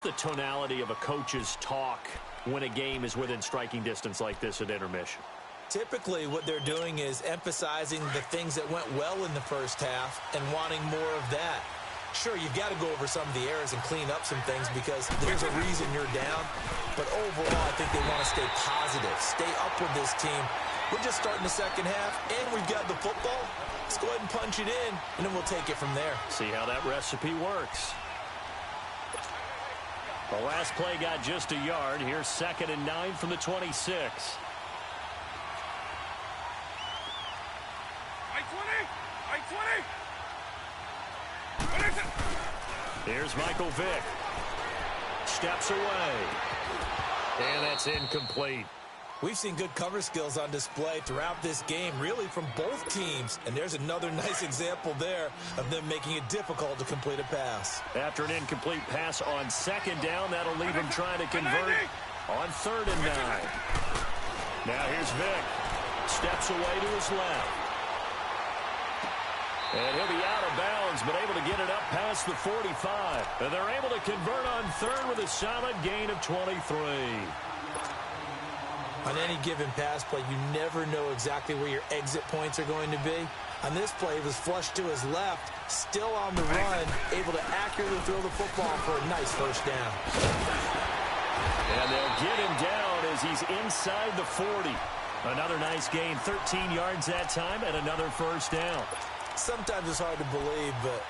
The tonality of a coach's talk when a game is within striking distance like this at intermission? Typically, what they're doing is emphasizing the things that went well in the first half and wanting more of that. Sure, you've got to go over some of the errors and clean up some things because there's a reason you're down. But overall, I think they want to stay positive, stay up with this team. We're just starting the second half, and we've got the football. Let's go ahead and punch it in, and then we'll take it from there. See how that recipe works. The last play got just a yard. Here's 2nd and 9 from the 26. Here's Michael Vick. Steps away. And that's incomplete. We've seen good cover skills on display throughout this game, really from both teams. And there's another nice example there of them making it difficult to complete a pass. After an incomplete pass on 2nd down, that'll leave him trying to convert on 3rd and 9. Now here's Vick. Steps away to his left. And he'll be out of bounds, but able to get it up past the 45. And they're able to convert on 3rd with a solid gain of 23. On any given pass play, you never know exactly where your exit points are going to be. On this play, it was flushed to his left, still on the run, able to accurately throw the football for a nice first down. And they'll get him down as he's inside the 40. Another nice gain, 13 yards that time, and another first down. Sometimes it's hard to believe, but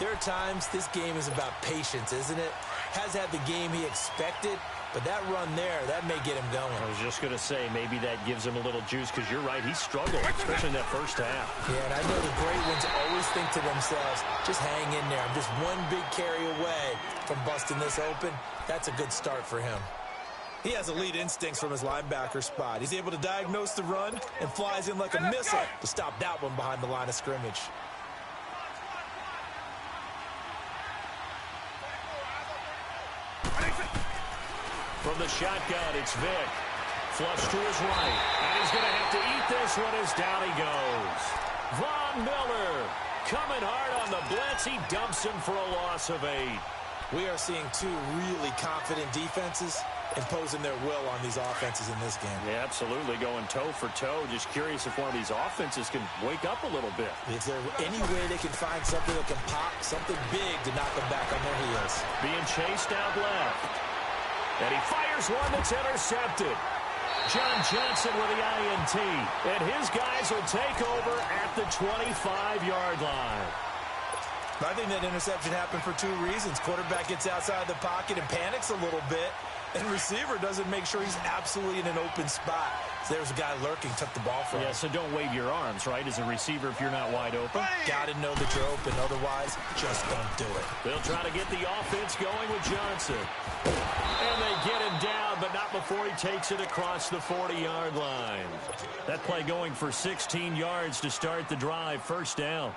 there are times this game is about patience, isn't it? Has had the game he expected, but that run there, that may get him going. I was just going to say, maybe that gives him a little juice, because you're right, he struggled, especially in that first half. Yeah, and I know the great ones always think to themselves, just hang in there. I'm just one big carry away from busting this open. That's a good start for him. He has elite instincts from his linebacker spot. He's able to diagnose the run and flies in like a missile to stop that one behind the line of scrimmage. From the shotgun, it's Vick. Flush to his right. And he's going to have to eat this one as down he goes. Von Miller coming hard on the blitz. He dumps him for a loss of 8. We are seeing two really confident defenses imposing their will on these offenses in this game. Yeah, absolutely, going toe for toe. Just curious if one of these offenses can wake up a little bit. Is there any way they can find something that can pop, something big to knock them back on their heels? Being chased out left. And he fires one that's intercepted. John Johnson with the INT. And his guys will take over at the 25-yard line. I think that interception happened for two reasons. Quarterback gets outside the pocket and panics a little bit. And receiver doesn't make sure he's absolutely in an open spot. So there's a guy lurking, took the ball from him. Yeah, so don't wave your arms, right, as a receiver if you're not wide open. Got to know that you're open. Otherwise, just don't do it. They'll try to get the offense going with Johnson. And they get him down, but not before he takes it across the 40-yard line. That play going for 16 yards to start the drive. First down.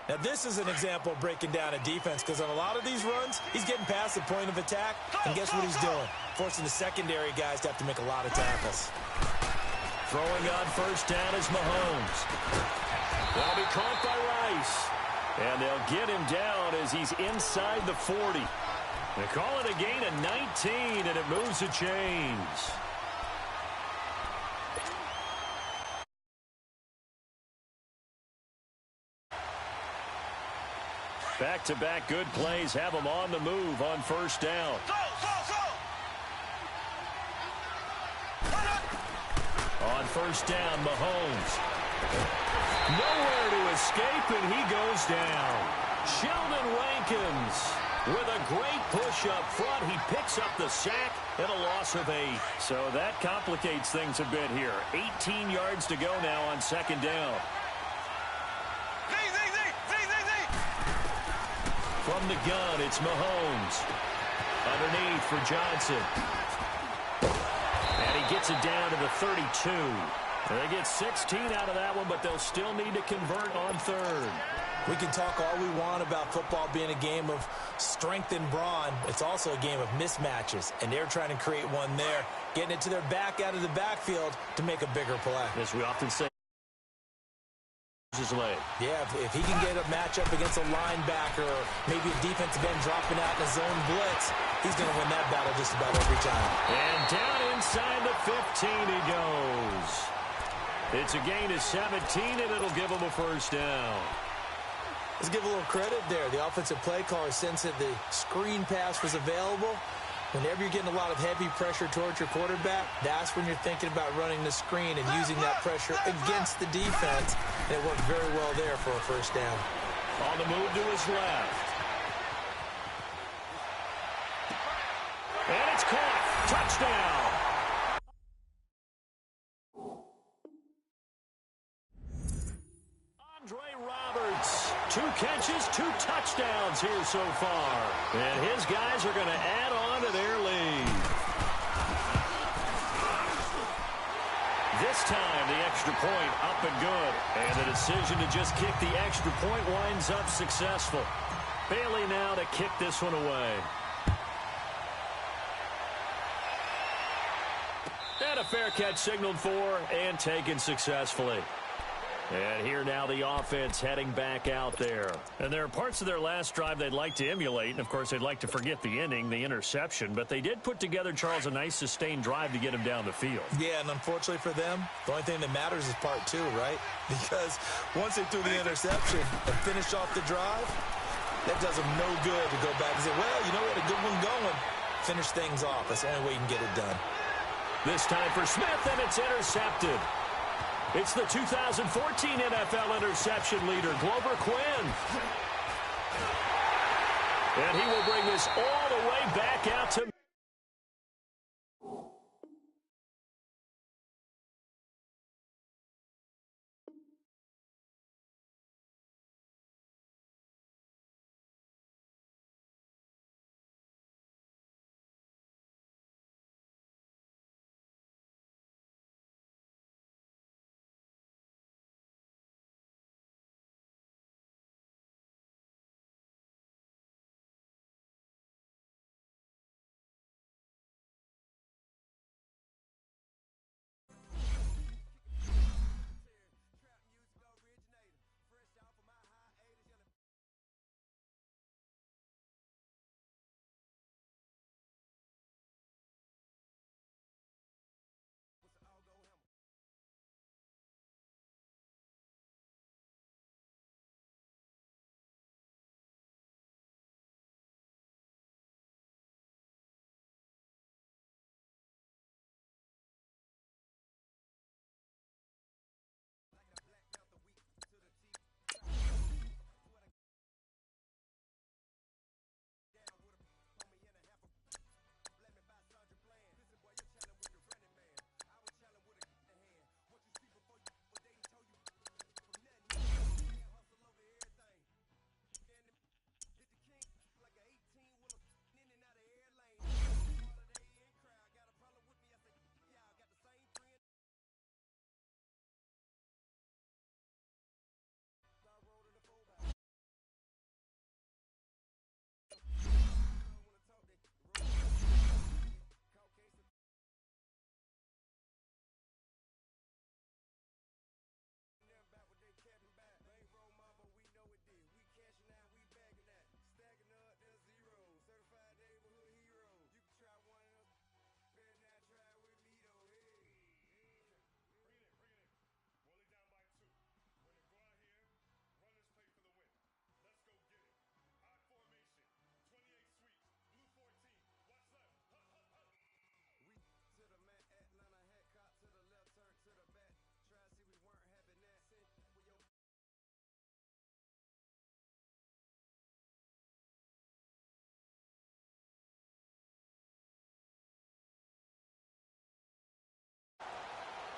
Now, this is an example of breaking down a defense because on a lot of these runs, he's getting past the point of attack, and guess what he's doing? Forcing the secondary guys to have to make a lot of tackles. Throwing on first down is Mahomes. They'll be caught by Rice. And they'll get him down as he's inside the 40. They call it a gain of 19, and it moves the chains. Back-to-back good plays have them on the move on first down. On first down, Mahomes. Nowhere to escape, and he goes down. Sheldon Rankins with a great push up front. He picks up the sack and a loss of 8. So that complicates things a bit here. 18 yards to go now on second down. From the gun, it's Mahomes. Underneath for Johnson. And he gets it down to the 32. They get 16 out of that one, but they'll still need to convert on third. We can talk all we want about football being a game of strength and brawn. It's also a game of mismatches, and they're trying to create one there, getting it to their back out of the backfield to make a bigger play. As we often say, his leg. Yeah, if he can get a matchup against a linebacker or maybe a defensive end dropping out in a zone blitz, he's going to win that battle just about every time. And down inside the 15 he goes. It's a gain of 17, and it'll give him a first down. Let's give a little credit there. The offensive play caller sensed that the screen pass was available. Whenever you're getting a lot of heavy pressure towards your quarterback, that's when you're thinking about running the screen and using that pressure against the defense. And it worked very well there for a first down. On the move to his left. And it's caught. Touchdown. Roberts, 2 catches, 2 touchdowns here so far. And his guys are going to add on to their lead. This time, the extra point up and good. And the decision to just kick the extra point winds up successful. Bailey now to kick this one away. And a fair catch signaled for and taken successfully. And here now the offense heading back out there. And there are parts of their last drive they'd like to emulate. And, of course, they'd like to forget the inning, the interception. But they did put together, Charles, a nice sustained drive to get him down the field. Yeah, and unfortunately for them, the only thing that matters is part 2, right? Because once they threw the interception and finished off the drive, that does them no good to go back and say, well, you know, we had a good one going. Finish things off. That's the only way you can get it done. This time for Smith, and it's intercepted. It's the 2014 NFL interception leader, Glover Quinn. And he will bring this all the way back out to...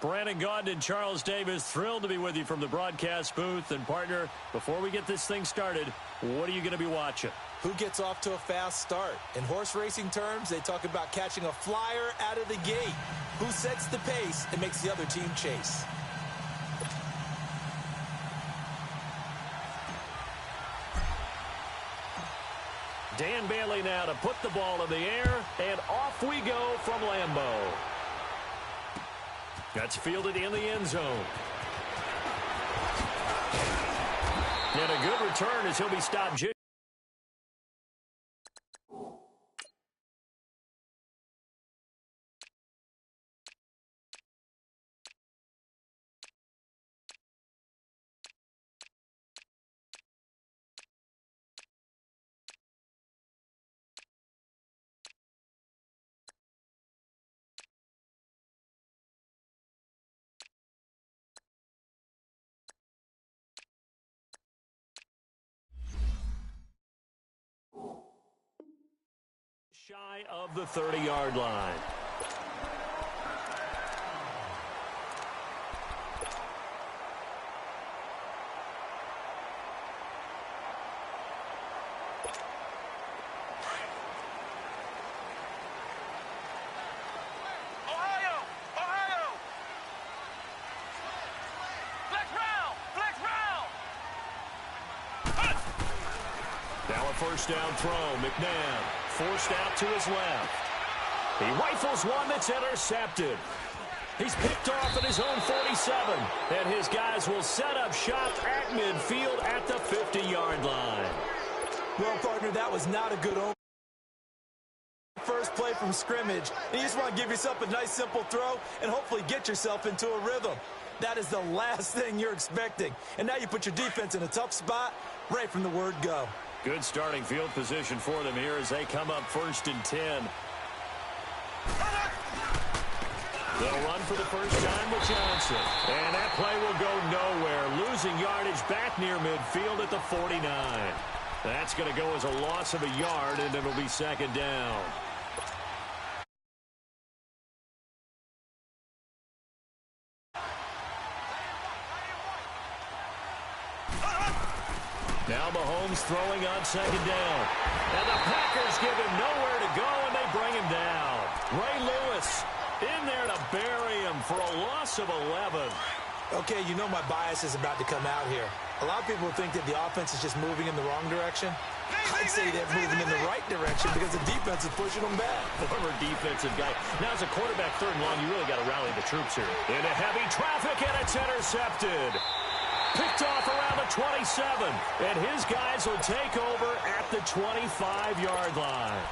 Brandon Gaudin and Charles Davis, thrilled to be with you from the broadcast booth. And, partner, before we get this thing started, what are you going to be watching? Who gets off to a fast start? In horse racing terms, they talk about catching a flyer out of the gate. Who sets the pace and makes the other team chase? Dan Bailey now to put the ball in the air, and off we go from Lambeau. That's fielded in the end zone. And a good return as he'll be stopped just shy of the 30-yard line. Now a first down throw. McNabb forced out to his left. He rifles one that's intercepted. He's picked off at his own 47. And his guys will set up shop at midfield at the 50-yard line. Well, partner, that was not a good omen. First play from scrimmage. You just want to give yourself a nice, simple throw and hopefully get yourself into a rhythm. That is the last thing you're expecting. And now you put your defense in a tough spot right from the word go. Good starting field position for them here as they come up 1st and 10. They'll run for the first time with Johnson. And that play will go nowhere. Losing yardage back near midfield at the 49. That's going to go as a loss of a yard, and it'll be 2nd down. Now Mahomes throwing on 2nd down. And the Packers give him nowhere to go, and they bring him down. Ray Lewis in there to bury him for a loss of 11. Okay, you know my bias is about to come out here. A lot of people think that the offense is just moving in the wrong direction. I'd say they're moving in the right direction because the defense is pushing them back. Former defensive guy. Now as a quarterback 3rd and long, you really got to rally the troops here. Into heavy traffic, and it's intercepted. Picked off around the 27, and his guys will take over at the 25-yard line.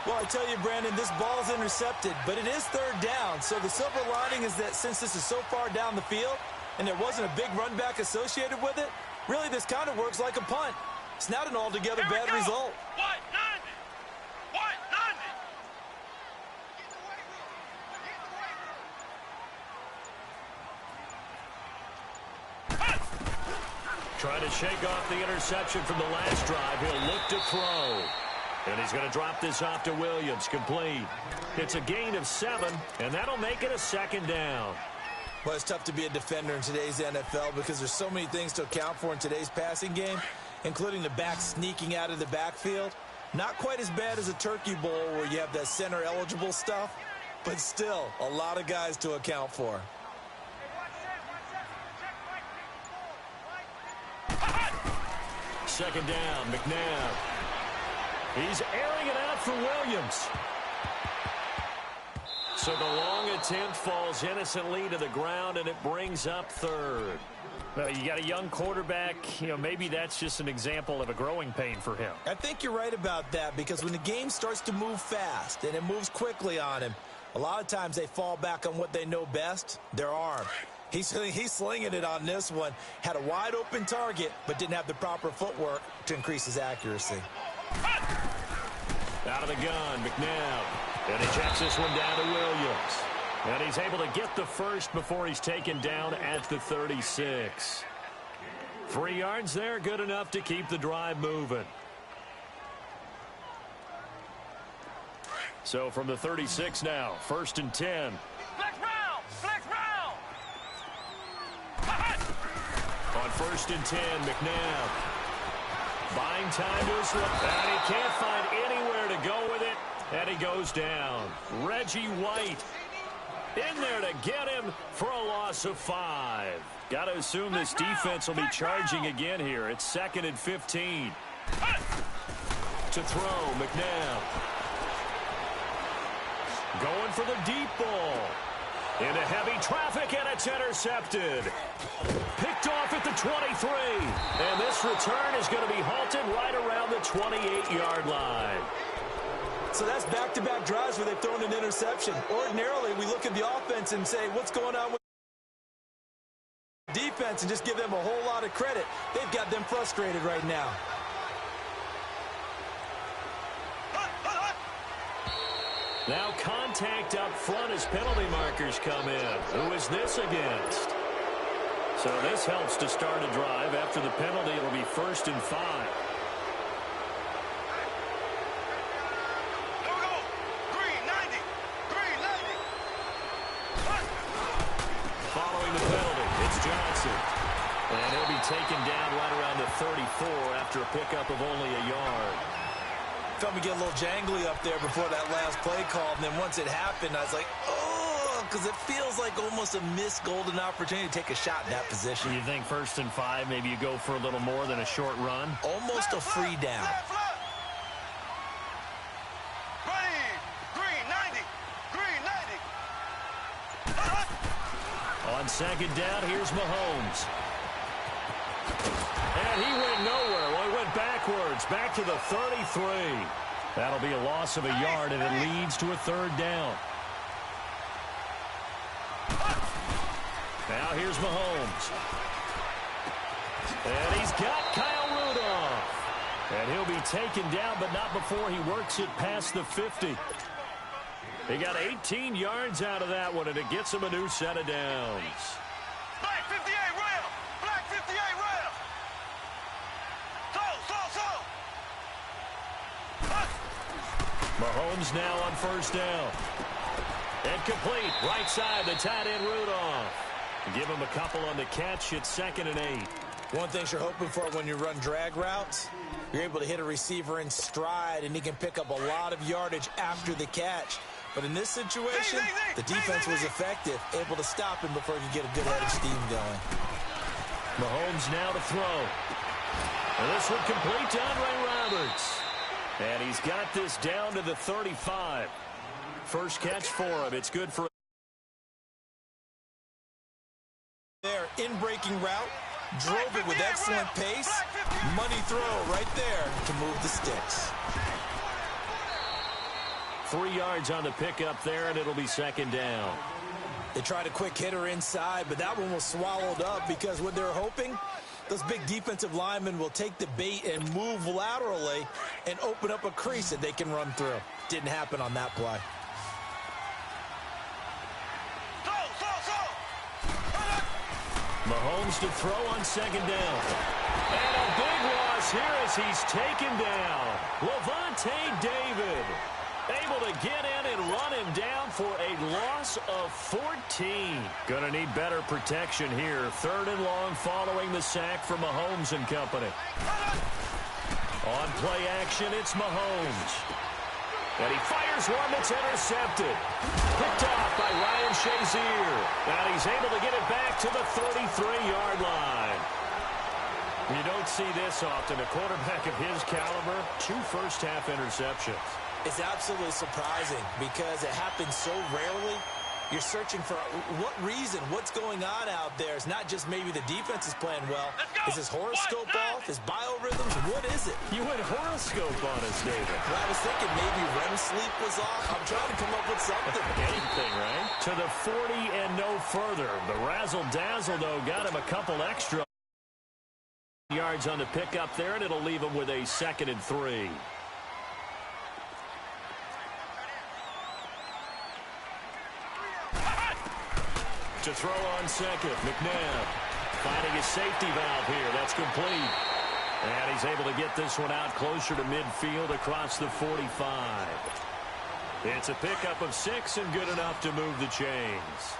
Well, I tell you, Brandon, this ball's intercepted, but it is 3rd down. So the silver lining is that since this is so far down the field and there wasn't a big run back associated with it, really this kind of works like a punt. It's not an altogether bad result. Trying to shake off the interception from the last drive. He'll look to throw. And he's going to drop this off to Williams. Complete. It's a gain of 7, and that'll make it a 2nd down. Well, it's tough to be a defender in today's NFL because there's so many things to account for in today's passing game, including the back sneaking out of the backfield. Not quite as bad as a turkey bowl where you have that center-eligible stuff, but still a lot of guys to account for. Second down, McNabb. He's airing it out for Williams. So the long attempt falls innocently to the ground, and it brings up 3rd. Well, you got a young quarterback. You know, maybe that's just an example of a growing pain for him. I think you're right about that because when the game starts to move fast and it moves quickly on him, a lot of times they fall back on what they know best, their arm. He's slinging it on this one. Had a wide-open target, but didn't have the proper footwork to increase his accuracy. Out of the gun, McNabb. And he checks this one down to Williams. And he's able to get the first before he's taken down at the 36. 3 yards there, good enough to keep the drive moving. So from the 36 now, 1st and 10. On 1st and 10, McNabb buying time to his left, and he can't find anywhere to go with it, and he goes down. Reggie White in there to get him for a loss of 5. Got to assume this defense will be charging again here. It's 2nd and 15. To throw, McNabb. Going for the deep ball. Into heavy traffic, and it's intercepted. Picked off at the 23. And this return is going to be halted right around the 28-yard line. So that's back-to-back drives where they've thrown an interception. Ordinarily, we look at the offense and say, what's going on with defense, and just give them a whole lot of credit. They've got them frustrated right now. Now contact up front as penalty markers come in. Who is this against? So this helps to start a drive. After the penalty, it'll be 1st and 5. Following the penalty, it's Johnson. And he'll be taken down right around the 34 after a pickup of only a yard. Felt me get a little jangly up there before that last play call, and then once it happened, I was like, oh, because it feels like almost a missed golden opportunity to take a shot in that position. You think 1st and 5, maybe you go for a little more than a short run? Almost a free down. On 2nd down, here's Mahomes. And he went nowhere. Well, he went backwards, back to the 33. That'll be a loss of a yard, and it leads to a 3rd down. Now here's Mahomes. And he's got Kyle Rudolph. And he'll be taken down, but not before he works it past the 50. He got 18 yards out of that one, and it gets him a new set of downs. Black 58 rail! Black 58 rail! Mahomes now on 1st down. And complete. Right side, the tight end Rudolph. Give him a couple on the catch. It's 2nd and 8. One thing you're hoping for when you run drag routes, you're able to hit a receiver in stride, and he can pick up a lot of yardage after the catch. But in this situation, the defense was effective, able to stop him before he could get a good head of steam going. Mahomes now to throw. And this one complete to Andre Roberts. And he's got this down to the 35. First catch for him. It's good for there, in-breaking route, drove it with excellent pace. Money throw right there to move the sticks. 3 yards on the pickup there, and it'll be 2nd down. They tried a quick hitter inside, but that one was swallowed up because what they're hoping, those big defensive linemen will take the bait and move laterally and open up a crease that they can run through. Didn't happen on that play. Mahomes to throw on 2nd down. And a big loss here as he's taken down. Levante David able to get in and run him down for a loss of 14. Gonna need better protection here. 3rd and long following the sack from Mahomes and company. On play action, it's Mahomes. And he fires one that's intercepted. Picked off by Ryan Shazier. And he's able to get it back to the 33-yard line. You don't see this often. A quarterback of his caliber, 2 first-half interceptions. It's absolutely surprising because it happens so rarely. You're searching for what reason, what's going on out there. It's not just maybe the defense is playing well. Is his horoscope off? His biorhythms? What is it? You went horoscope on us, David. Well, I was thinking maybe REM sleep was off. I'm trying to come up with something. Anything, right? To the 40 and no further. The razzle-dazzle, though, got him a couple extra yards on the pickup there, and it'll leave him with a 2nd and 3. To throw on 2nd, McNabb finding his safety valve here. That's complete. And he's able to get this one out closer to midfield across the 45. It's a pickup of 6 and good enough to move the chains.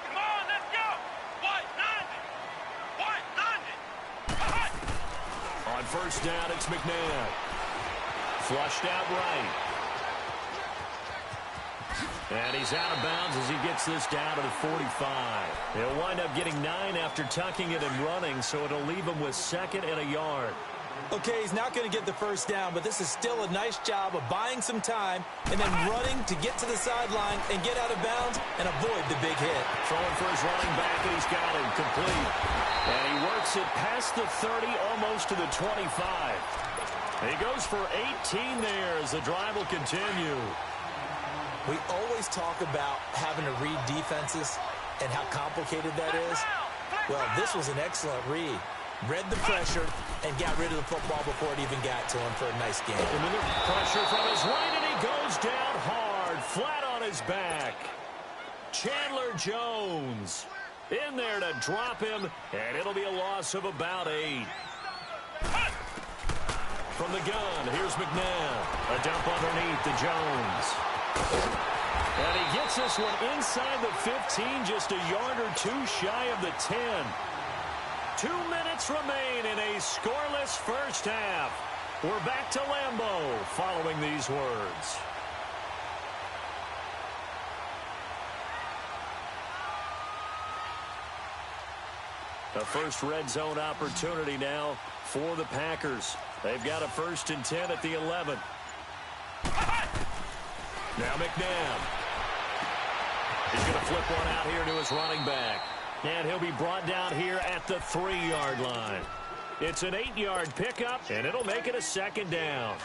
Come on, let's go! White 90! On 1st down, it's McNabb. Flushed out right. And he's out of bounds as he gets this down to the 45. He'll wind up getting 9 after tucking it and running, so it'll leave him with 2nd and a yard. Okay, he's not going to get the first down, but this is still a nice job of buying some time and then running to get to the sideline and get out of bounds and avoid the big hit. Throwing for his running back, and he's got him complete. And he works it past the 30, almost to the 25. He goes for 18 there as the drive will continue. We always talk about having to read defenses and how complicated that is. Well, this was an excellent read. Read the pressure and got rid of the football before it even got to him for a nice game. Pressure from his right, and he goes down hard, flat on his back. Chandler Jones in there to drop him, and it'll be a loss of about 8. From the gun, here's McNabb. A dump underneath to Jones. And he gets this one inside the 15, just a yard or two shy of the 10. 2 minutes remain in a scoreless first half. We're back to Lambeau following these words. A first red zone opportunity now for the Packers. They've got a 1st and 10 at the 11. Now McNabb. He's going to flip one out here to his running back. And he'll be brought down here at the 3-yard line. It's an 8-yard pickup, and it'll make it a 2nd down.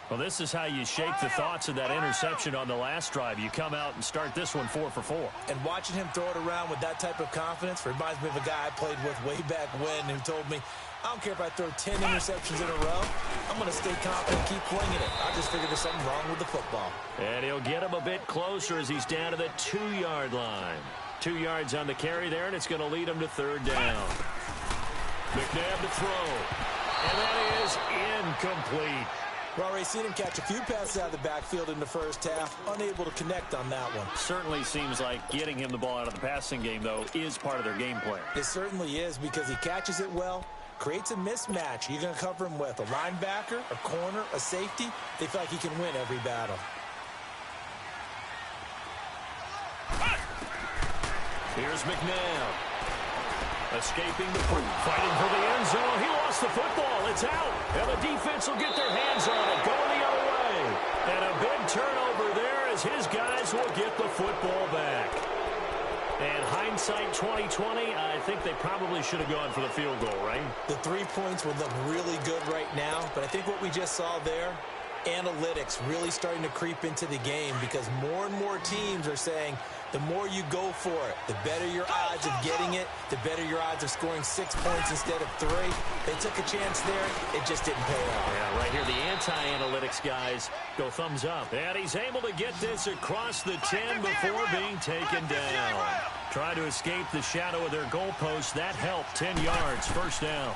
Well, this is how you shake the thoughts of that interception on the last drive. You come out and start this one 4 for 4. And watching him throw it around with that type of confidence reminds me of a guy I played with way back when who told me, I don't care if I throw 10 interceptions in a row. I'm going to stay confident and keep flinging it. I just figured there's something wrong with the football. And he'll get him a bit closer as he's down to the 2-yard line. 2 yards on the carry there, and it's going to lead him to 3rd down. McNabb to throw. And that is incomplete. We've already seen him catch a few passes out of the backfield in the first half, unable to connect on that one. Certainly seems like getting him the ball out of the passing game, though, is part of their game plan. It certainly is because he catches it well, creates a mismatch. You're going to cover him with a linebacker, a corner, a safety. They feel like he can win every battle. Here's McNabb. Escaping the fighting for the end zone. He lost the football. It's out. And the defense will get their hands on it. Going the other way. And a big turnover there as his guys will get the football back. And hindsight 2020, I think they probably should have gone for the field goal, right? The 3 points would look really good right now. But I think what we just saw there, analytics really starting to creep into the game because more and more teams are saying the more you go for it, the better your odds of getting it, the better your odds of scoring 6 points instead of 3. They took a chance there. It just didn't pay off. Yeah, right here, the anti-analytics guys go thumbs up. And he's able to get this across the 10 before being taken down. Try to escape the shadow of their goalpost. That helped. 10 yards, 1st down.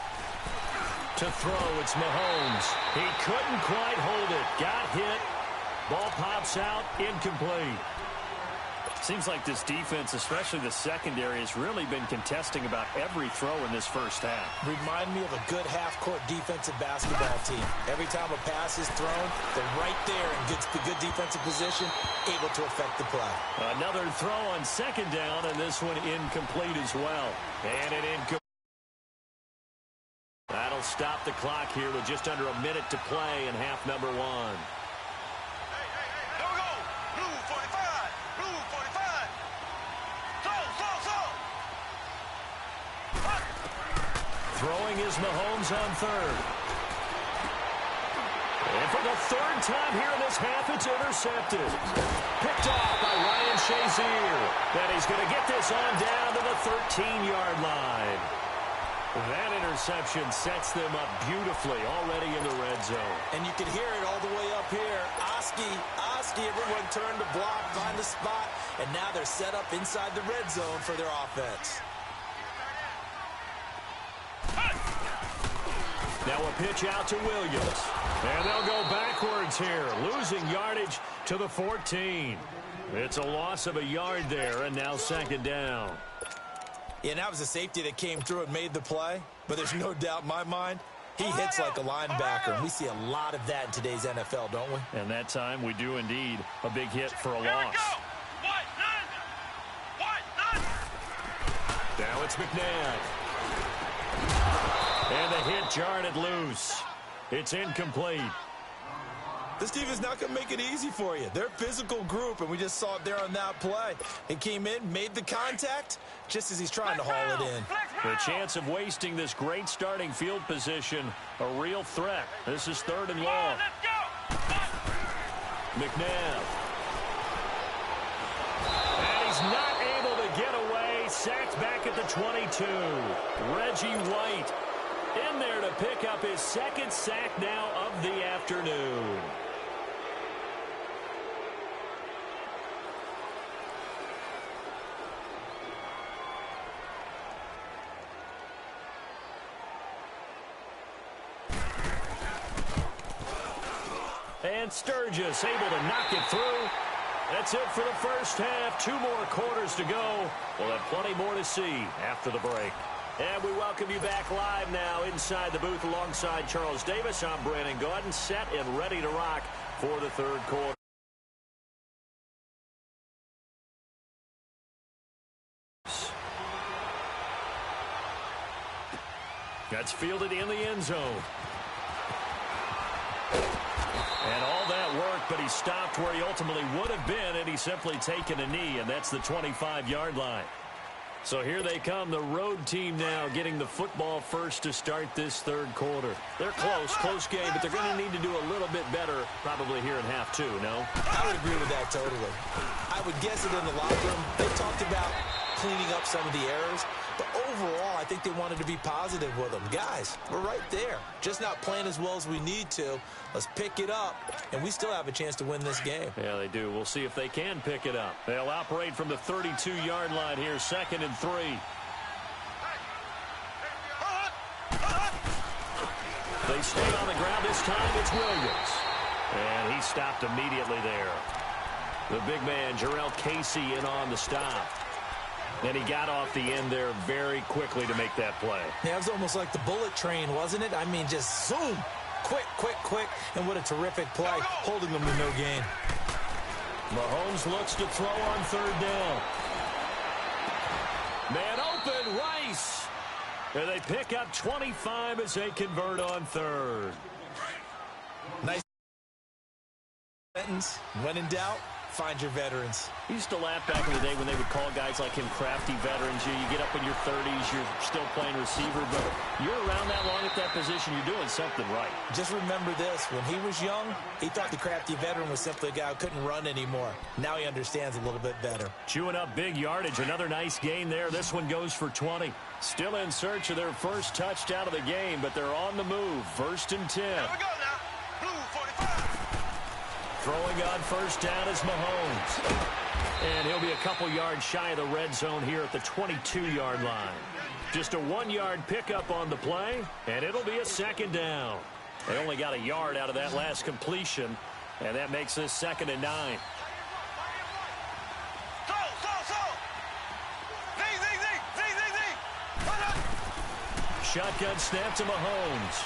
To throw, it's Mahomes. He couldn't quite hold it. Got hit. Ball pops out, incomplete. Seems like this defense, especially the secondary, has really been contesting about every throw in this first half. Remind me of a good half-court defensive basketball team. Every time a pass is thrown, they're right there in good defensive position, able to affect the play. Another throw on 2nd down, and this one incomplete as well. And an incomplete. That'll stop the clock here with just under a minute to play in half number 1. Throwing is Mahomes on 3rd. And for the 3rd time here in this half, it's intercepted. Picked off by Ryan Shazier. And he's going to get this on down to the 13-yard line. That interception sets them up beautifully already in the red zone. And you can hear it all the way up here. Oski, everyone turned to block, find a spot, and now they're set up inside the red zone for their offense. Now a pitch out to Williams. And they'll go backwards here, losing yardage to the 14. It's a loss of a yard there, and now 2nd down. Yeah, and that was a safety that came through and made the play. But there's no doubt in my mind, he hits like a linebacker. And we see a lot of that in today's NFL, don't we? And that time we do indeed. A big hit for a loss. Now it's McNabb. And the hit jarred it loose. It's incomplete. This team is not going to make it easy for you. They're a physical group, and we just saw it there on that play. He came in, made the contact, just as he's trying to haul it in. The chance of wasting this great starting field position, a real threat. This is 3rd and long. McNabb. And he's not able to get away. Sacked back at the 22. Reggie White in there to pick up his 2nd sack now of the afternoon. And Sturgis able to knock it through. That's it for the first half. 2 more quarters to go. We'll have plenty more to see after the break. And we welcome you back live now inside the booth alongside Charles Davis. I'm Brandon Gaudin, set and ready to rock for the 3rd quarter. That's fielded in the end zone. And all that work, but he stopped where he ultimately would have been, and he's simply taken a knee, and that's the 25-yard line. So here they come, the road team now getting the football first to start this 3rd quarter. They're close game, but they're going to need to do a little bit better probably here in half 2, no? I would agree with that totally. I would guess it in the locker room. They talked about cleaning up some of the errors, but overall, I think they wanted to be positive with them. Guys, we're right there. Just not playing as well as we need to. Let's pick it up, and we still have a chance to win this game. Yeah, they do. We'll see if they can pick it up. They'll operate from the 32-yard line here, 2nd and 3. They stay on the ground this time. It's Williams. And he stopped immediately there. The big man, Jarrell Casey, in on the stop. And he got off the end there very quickly to make that play. Yeah, it was almost like the bullet train, wasn't it? I mean, just zoom. Quick. And what a terrific play, holding them to no gain. Mahomes looks to throw on 3rd down. Man open, Rice. And they pick up 25 as they convert on 3rd. Nice sentence. When in doubt, find your veterans. I used to laugh back in the day when they would call guys like him crafty veterans. You get up in your 30s, you're still playing receiver, but you're around that long at that position, you're doing something right. Just remember this. When he was young, he thought the crafty veteran was simply a guy who couldn't run anymore. Now he understands a little bit better. Chewing up big yardage. Another nice gain there. This one goes for 20. Still in search of their first touchdown of the game, but they're on the move. 1st and 10. Here we go now. Blue 45. Throwing on 1st down is Mahomes. And he'll be a couple yards shy of the red zone here at the 22-yard line. Just a 1-yard pickup on the play, and it'll be a 2nd down. They only got a yard out of that last completion, and that makes this 2nd and 9. Shotgun snap to Mahomes.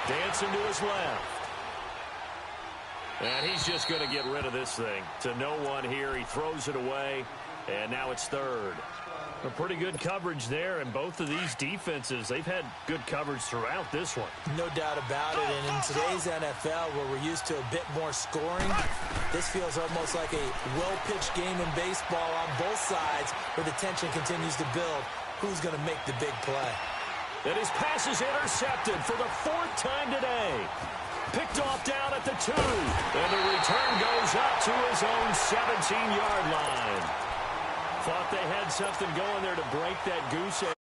Dancing to his left. And he's just going to get rid of this thing. To no one here. He throws it away. And now it's 3rd. A pretty good coverage there. And both of these defenses, they've had good coverage throughout this one. No doubt about it. And in today's NFL, where we're used to a bit more scoring, this feels almost like a well-pitched game in baseball on both sides, where the tension continues to build. Who's going to make the big play? And his pass is intercepted for the 4th time today. Picked off down at the 2. And the return goes up to his own 17-yard line. Thought they had something going there to break that goose egg.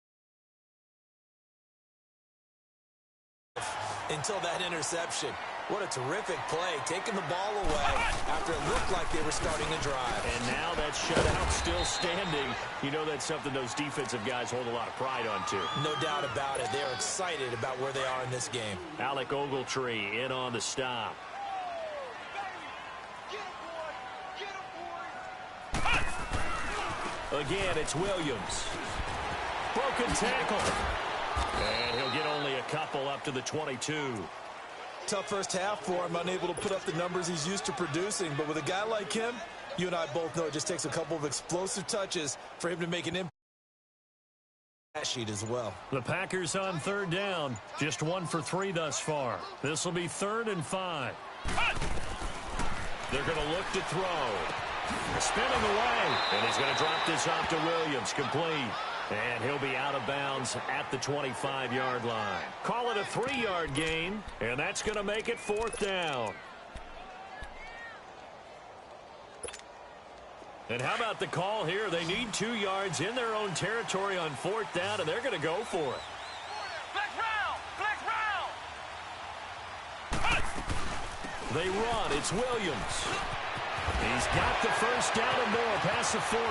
Until that interception. What a terrific play, taking the ball away after it looked like they were starting a drive. And now that shutout still standing. You know that's something those defensive guys hold a lot of pride on, too. No doubt about it. They're excited about where they are in this game. Alec Ogletree in on the stop. Again, it's Williams. Broken tackle. And he'll get only a couple up to the 22. Tough first half for him, unable to put up the numbers he's used to producing. But with a guy like him, you and I both know it just takes a couple of explosive touches for him to make an impact sheet as well. The Packers on third down. Just 1 for 3 thus far. This will be 3rd and 5. They're going to look to throw. Spinning away. And he's going to drop this off to Williams. Complete. And he'll be out of bounds at the 25-yard line. Call it a 3-yard gain. And that's going to make it 4th down. And how about the call here? They need 2 yards in their own territory on 4th down, and they're going to go for it. Black round! Black round! They run. It's Williams. He's got the first down and more past the 40.